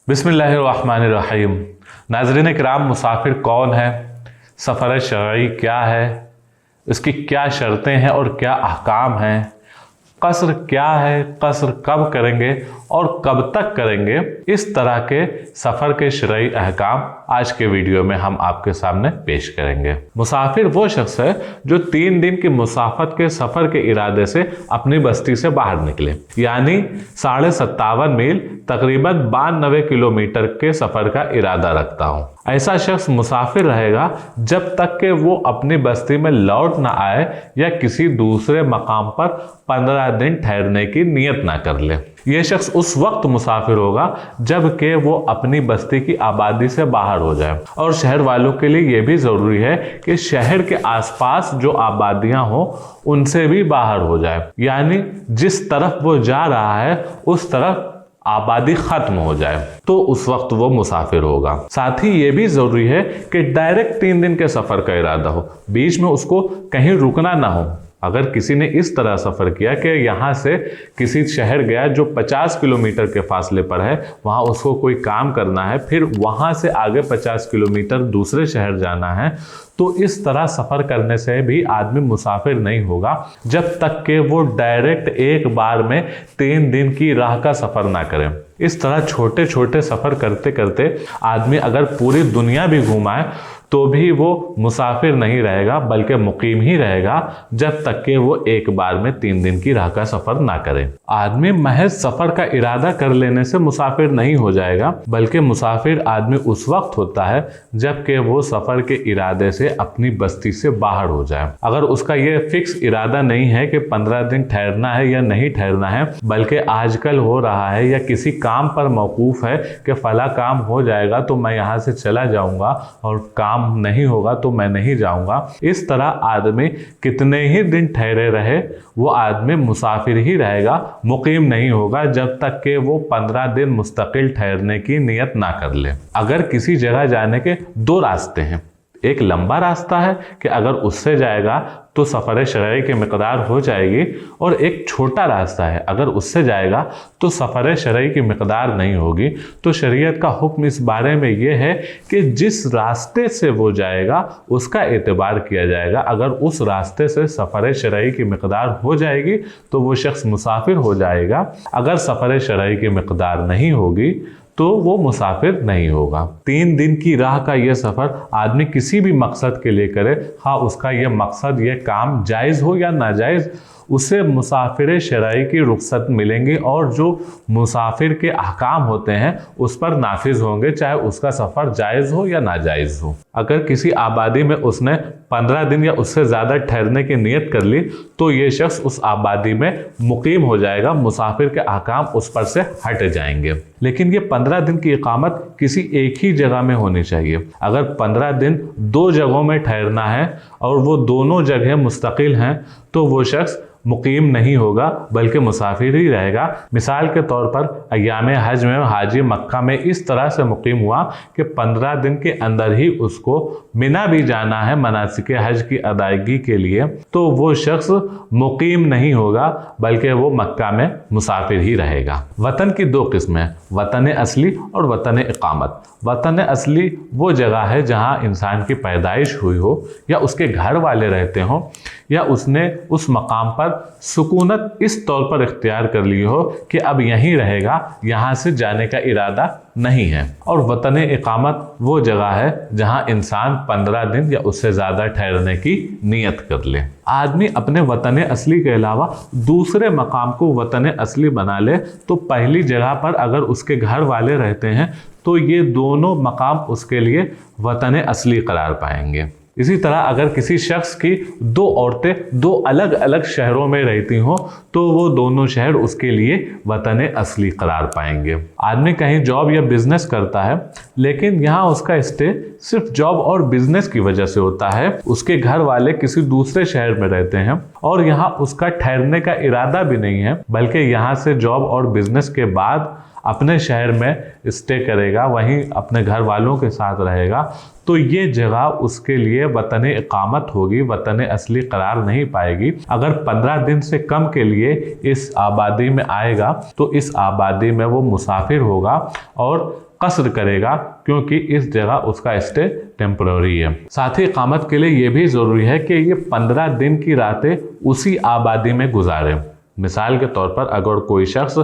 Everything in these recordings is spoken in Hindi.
बिस्मिल्लाहिर्रहमानिर्रहीम। नाज़रीन किराम, मुसाफिर कौन है, सफ़र शरई क्या है, इसकी क्या शर्तें हैं और क्या अहकाम हैं, कसर क्या है, कसर कब करेंगे और कब तक करेंगे, इस तरह के सफ़र के शरई अहकाम आज के वीडियो में हम आपके सामने पेश करेंगे। मुसाफिर वो शख्स है जो 3 दिन की मुसाफत के सफ़र के इरादे से अपनी बस्ती से बाहर निकले, यानी 57.5 मील तकरीबन 92 किलोमीटर के सफ़र का इरादा रखता हूँ। ऐसा शख्स मुसाफिर रहेगा जब तक कि वो अपनी बस्ती में लौट ना आए या किसी दूसरे मकाम पर 15 दिन ठहरने की नीयत ना कर ले। ये शख्स उस वक्त मुसाफिर होगा जब कि वो अपनी बस्ती की आबादी से बाहर हो जाए। और शहर वालों के लिए ये भी ज़रूरी है कि शहर के आसपास जो आबादियां हो उनसे भी बाहर हो जाए, यानी जिस तरफ वो जा रहा है उस तरफ आबादी खत्म हो जाए, तो उस वक्त वो मुसाफिर होगा। साथ ही ये भी जरूरी है कि डायरेक्ट 3 दिन के सफर का इरादा हो, बीच में उसको कहीं रुकना ना हो। अगर किसी ने इस तरह सफ़र किया कि यहाँ से किसी शहर गया जो 50 किलोमीटर के फासले पर है, वहाँ उसको कोई काम करना है, फिर वहाँ से आगे 50 किलोमीटर दूसरे शहर जाना है, तो इस तरह सफ़र करने से भी आदमी मुसाफिर नहीं होगा जब तक कि वो डायरेक्ट एक बार में 3 दिन की राह का सफ़र ना करें। इस तरह छोटे छोटे सफ़र करते करते आदमी अगर पूरी दुनिया भी घुमाए तो भी वो मुसाफिर नहीं रहेगा, बल्कि मुकीम ही रहेगा जब तक कि वो एक बार में 3 दिन की राह का सफ़र ना करे। आदमी महज सफ़र का इरादा कर लेने से मुसाफिर नहीं हो जाएगा, बल्कि मुसाफिर आदमी उस वक्त होता है जबकि वो सफ़र के इरादे से अपनी बस्ती से बाहर हो जाए। अगर उसका ये फिक्स इरादा नहीं है कि 15 दिन ठहरना है या नहीं ठहरना है, बल्कि आजकल हो रहा है या किसी काम पर मौकूफ़ है कि फ़ला काम हो जाएगा तो मैं यहाँ से चला जाऊँगा और काम नहीं होगा तो मैं नहीं जाऊंगा, इस तरह आदमी कितने ही दिन ठहरे रहे वो आदमी मुसाफिर ही रहेगा, मुकीम नहीं होगा जब तक कि वो 15 दिन मुस्तकिल ठहरने की नियत ना कर ले। अगर किसी जगह जाने के 2 रास्ते हैं, एक लंबा रास्ता है कि अगर उससे जाएगा तो सफ़र शरई की मिकदार हो जाएगी, और एक छोटा रास्ता है अगर उससे जाएगा तो सफ़र शरई की मिकदार नहीं होगी। तो शरीयत का हुक्म इस बारे में यह है कि जिस रास्ते से वो जाएगा उसका एतबार किया जाएगा। अगर उस रास्ते से सफ़र शरई की मिकदार हो जाएगी तो वो शख्स मुसाफिर हो जाएगा, अगर सफ़र शरई की मिकदार नहीं होगी तो वो मुसाफिर नहीं होगा। 3 दिन की राह का ये सफ़र आदमी किसी भी मकसद के लिए करे, हाँ उसका ये मकसद ये काम जायज़ हो या नाजायज़, उसे मुसाफिर शरई की रुख्सत मिलेंगी और जो मुसाफिर के अहकाम होते हैं उस पर नाफिज होंगे, चाहे उसका सफ़र जायज़ हो या नाजायज़ हो। अगर किसी आबादी में उसने 15 दिन या उससे ज़्यादा ठहरने की नीयत कर ली तो ये शख्स उस आबादी में मुकीम हो जाएगा, मुसाफिर के अहकाम उस पर से हट जाएंगे। लेकिन ये 15 दिन की इकामत किसी एक ही जगह में होनी चाहिए। अगर 15 दिन 2 जगहों में ठहरना है और वो दोनों जगह मुस्तकिल हैं तो वो शख्स मुकीम नहीं होगा बल्कि मुसाफिर ही रहेगा। मिसाल के तौर पर अय्याम हज में हाजी मक्का में इस तरह से मुकीम हुआ कि 15 दिन के अंदर ही उसको मिना भी जाना है मनासिक हज की अदायगी के लिए, तो वो शख्स मुकीम नहीं होगा बल्कि वो मक्का में मुसाफिर ही रहेगा। वतन की 2 किस्में हैं, वतन असली और वतन इकामत। वतन असली वो जगह है जहाँ इंसान की पैदाइश हुई हो या उसके घर वाले रहते हों या उसने उस मकाम पर सुकूनत इस तौर पर इख्तियार कर ली हो कि अब यहीं रहेगा, यहाँ से जाने का इरादा नहीं है। और वतन इकामत वो जगह है जहाँ इंसान 15 दिन या उससे ज़्यादा ठहरने की नीयत कर ले। आदमी अपने वतन असली के अलावा दूसरे मकाम को वतन असली बना ले तो पहली जगह पर अगर उसके घर वाले रहते हैं तो ये दोनों मकाम उसके लिए वतन असली करार पाएंगे। इसी तरह अगर किसी शख्स की 2 औरतें 2 अलग अलग शहरों में रहती हों तो वो दोनों शहर उसके लिए वतन असली करार पाएंगे। आदमी कहीं जॉब या बिजनेस करता है लेकिन यहाँ उसका स्टे सिर्फ जॉब और बिजनेस की वजह से होता है, उसके घर वाले किसी दूसरे शहर में रहते हैं और यहाँ उसका ठहरने का इरादा भी नहीं है, बल्कि यहाँ से जॉब और बिजनेस के बाद अपने शहर में स्टे करेगा, वहीं अपने घर वालों के साथ रहेगा, तो ये जगह उसके लिए वतन इकामत होगी, वतन असली करार नहीं पाएगी। अगर 15 दिन से कम के लिए इस आबादी में आएगा तो इस आबादी में वो मुसाफिर होगा और कसर करेगा, क्योंकि इस जगह उसका स्टे टेम्पररी है। साथ ही इकामत के लिए ये भी ज़रूरी है कि ये 15 दिन की रातें उसी आबादी में गुजारे। मिसाल के तौर पर अगर कोई शख्स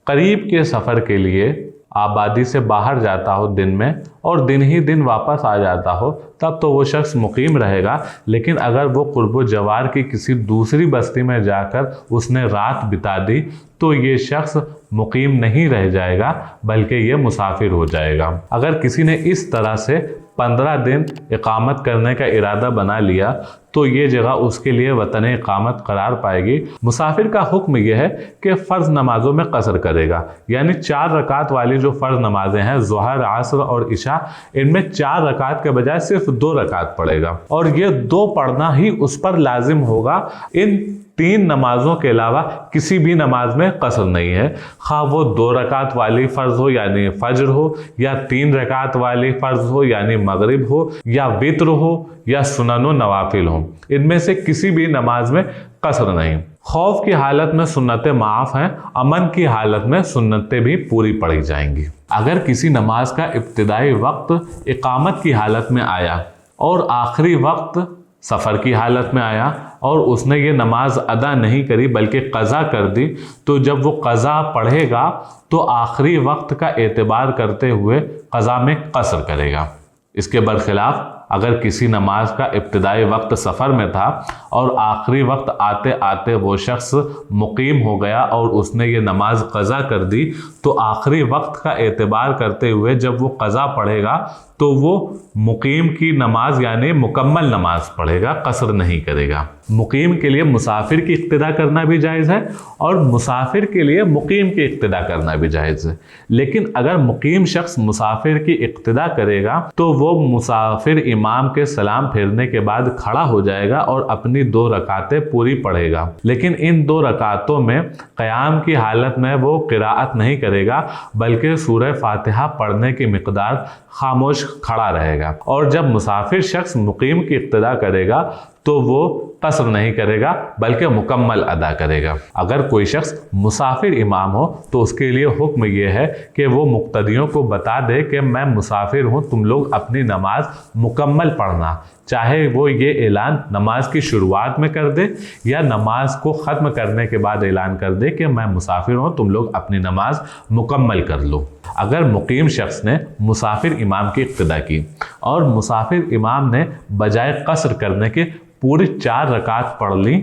करीब के सफ़र के लिए आबादी से बाहर जाता हो दिन में और दिन ही दिन वापस आ जाता हो, तब तो वो शख्स मुकीम रहेगा। लेकिन अगर वो कुर्बो जवार की किसी दूसरी बस्ती में जाकर उसने रात बिता दी तो ये शख्स मुकीम नहीं रह जाएगा, बल्कि ये मुसाफिर हो जाएगा। अगर किसी ने इस तरह से 15 दिन इकामत करने का इरादा बना लिया तो ये जगह उसके लिए वतन इकामत करार पाएगी। मुसाफिर का हुक्म यह है कि फ़र्ज़ नमाज़ों में कसर करेगा, यानी 4 रकात वाली जो फ़र्ज़ नमाजें हैं ज़ोहर, असर और इशा, इनमें 4 रकात के बजाय सिर्फ 2 रकात पढ़ेगा और ये 2 पढ़ना ही उस पर लाजिम होगा। इन 3 नमाजों के अलावा किसी भी नमाज में कसर नहीं है, खा वो 2 रकात वाली फ़र्ज़ हो यानी फ़ज्र हो, या 3 रकात वाली फ़र्ज़ हो यानी मगरिब हो, या वित्र हो, या सुनन व नवाफिल हो। इनमें से किसी भी नमाज में कसर नहीं। खौफ की हालत में सुन्नतें माफ़ हैं, अमन की हालत में सुन्नतें भी पूरी पढ़ी जाएंगी। अगर किसी नमाज का इब्तिदाई वक्त इकामत की हालत में आया और आखिरी वक्त सफ़र की हालत में आया और उसने ये नमाज अदा नहीं करी बल्कि क़ज़ा कर दी, तो जब वो क़ज़ा पढ़ेगा तो आखिरी वक्त का एतबार करते हुए क़ज़ा में कसर करेगा। इसके बरखिलाफ़ अगर किसी नमाज का इब्तिदाई वक्त सफ़र में था और आखिरी वक्त आते आते वो शख्स मुकीम हो गया और उसने ये नमाज क़ज़ा कर दी, तो आखिरी वक्त का एतबार करते हुए जब वो क़ज़ा पढ़ेगा तो वो मुकीम की नमाज यानी मुकम्मल नमाज पढ़ेगा, कसर नहीं करेगा। मुकीम के लिए मुसाफिर की इक्तिदा करना भी जायज़ है और मुसाफिर के लिए मुकीम की इक्तिदा करना भी जायज़ है। लेकिन अगर मुकीम शख्स मुसाफिर की इक्तिदा करेगा तो वो मुसाफिर इमाम के सलाम फेरने के बाद खड़ा हो जाएगा और अपनी 2 रकातें पूरी पढ़ेगा। लेकिन इन 2 रकातों में क़याम की हालत में वो क़िराअत नहीं करेगा, बल्कि सूरह फातिहा पढ़ने की मिक़दार खामोश खड़ा रहेगा। और जब मुसाफिर शख्स मुकीम की इक्तिदा करेगा तो वो कसर नहीं करेगा बल्कि मुकम्मल अदा करेगा। अगर कोई शख्स मुसाफिर इमाम हो तो उसके लिए हुक्म यह है कि वो मुक्तदियों को बता दे कि मैं मुसाफिर हूँ, तुम लोग अपनी नमाज मुकम्मल पढ़ना, चाहे वो ये ऐलान नमाज की शुरुआत में कर दे या नमाज को ख़त्म करने के बाद ऐलान कर दे कि मैं मुसाफिर हूँ, तुम लोग अपनी नमाज मुकम्मल कर लो। अगर मुकीम शख्स ने मुसाफिर इमाम की इक्तिदा की और मुसाफिर इमाम ने बजाय कसर करने के पूरी 4 रकात पढ़ ली,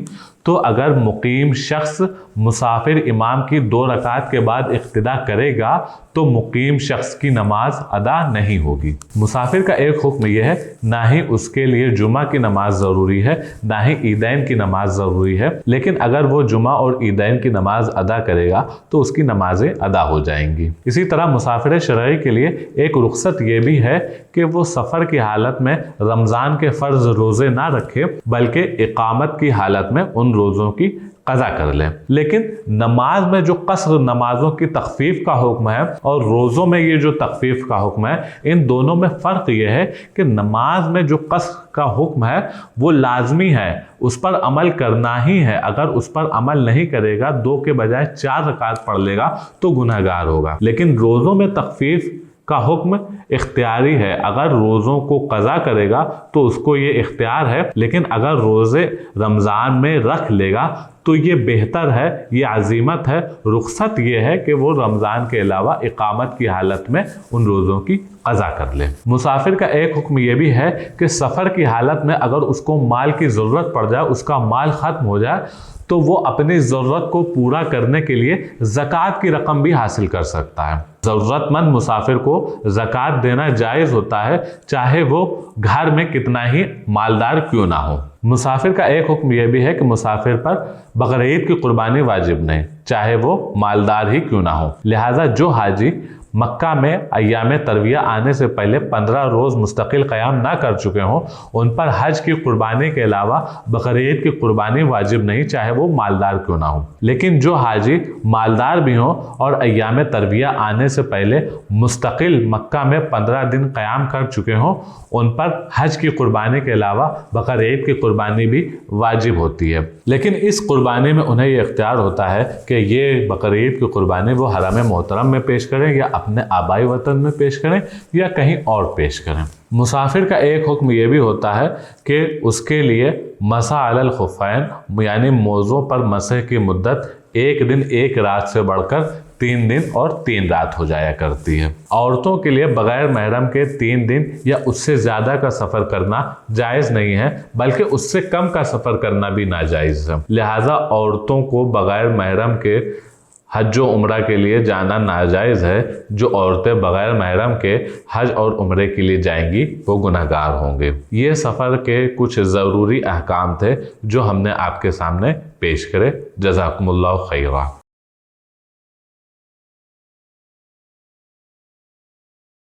तो अगर मुकीम शख्स मुसाफिर इमाम की 2 रकात के बाद इक्तिदा करेगा तो मुकीम शख्स की नमाज अदा नहीं होगी। मुसाफिर का एक हुक्म यह है, ना ही उसके लिए जुमा की नमाज ज़रूरी है, ना ही ईदैन की नमाज ज़रूरी है, लेकिन अगर वो जुमा और ईदैन की नमाज अदा करेगा तो उसकी नमाजें अदा हो जाएंगी। इसी तरह मुसाफिर शरई के लिए एक रुख्सत ये भी है कि वो सफ़र की हालत में रमज़ान के फ़र्ज़ रोज़े ना रखे, बल्कि इकामत की हालत में उन रोज़ों की क़ज़ा कर लें। लेकिन नमाज में जो कसर नमाजों की तख़फ़ीफ़ का हुक्म है और रोज़ों में ये जो तख़फ़ीफ़ का हुक्म है, इन दोनों में फ़र्क ये है कि नमाज में जो कसर का हुक्म है वो लाजमी है, उस पर अमल करना ही है। अगर उस पर अमल नहीं करेगा, 2 के बजाय 4 रकात पढ़ लेगा तो गुनहगार होगा। लेकिन रोज़ों में तख़फ़ीफ़ का हुक्म इख्तियारी है, अगर रोज़ों को क़ज़ा करेगा तो उसको ये इख्तियार है, लेकिन अगर रोज़े रमज़ान में रख लेगा तो ये बेहतर है, ये अज़ीमत है। रुख्सत ये है कि वो रमज़ान के अलावा इकामत की हालत में उन रोज़ों की क़ज़ा कर ले। मुसाफिर का एक हुक्म ये भी है कि सफ़र की हालत में अगर उसको माल की ज़रूरत पड़ जाए, उसका माल ख़त्म हो जाए, तो वो अपनी ज़रूरत को पूरा करने के लिए ज़कात की रकम भी हासिल कर सकता है। ज़रूरतमंद मुसाफिर को ज़कात देना जायज़ होता है, चाहे वो घर में कितना ही मालदार क्यों ना हो। मुसाफिर का एक हुक्म यह भी है कि मुसाफिर पर बकरीद की कुर्बानी वाजिब नहीं, चाहे वो मालदार ही क्यों ना हो। लिहाजा जो हाजी मक्का में अय्याम तरविया आने से पहले 15 रोज़ मुस्तकिल क़याम ना कर चुके हों, उन पर हज की कुर्बानी के अलावा बकरीद की कुर्बानी वाजिब नहीं, चाहे वो मालदार क्यों ना हो। लेकिन जो हाजी मालदार भी हों और अय्याम तरविया आने से पहले मुस्तकिल मक्का में 15 दिन क़याम कर चुके हों, उन पर हज की कुर्बानी के अलावा बकरीद की कुर्बानी भी वाजिब होती है। लेकिन इस कुर्बानी में उन्हें ये इख्तियार होता है कि ये बकरीद की कुर्बानी वो हरम मोहतरम में पेश करें या अपने आबाई वतन में पेश करें या कहीं और पेश करें। मुसाफिर का एक हुक्म ये भी होता है कि उसके लिए मसा अलल खुफ़ैन यानी मोज़ों पर मसह की मुद्दत 1 दिन 1 रात से बढ़कर 3 दिन और 3 रात हो जाया करती है। औरतों के लिए बगैर महरम के 3 दिन या उससे ज़्यादा का सफ़र करना जायज़ नहीं है, बल्कि उससे कम का सफ़र करना भी नाजायज़ है। लिहाजा औरतों को बगैर महरम के हज व उम्रा के लिए जाना नाजायज़ है। जो औरतें बगैर महरम के हज और उम्रे के लिए जाएंगी वो गुनहगार होंगे। ये सफ़र के कुछ ज़रूरी अहकाम थे जो हमने आपके सामने पेश करे। जज़ाकुमुल्लाहु खैरा।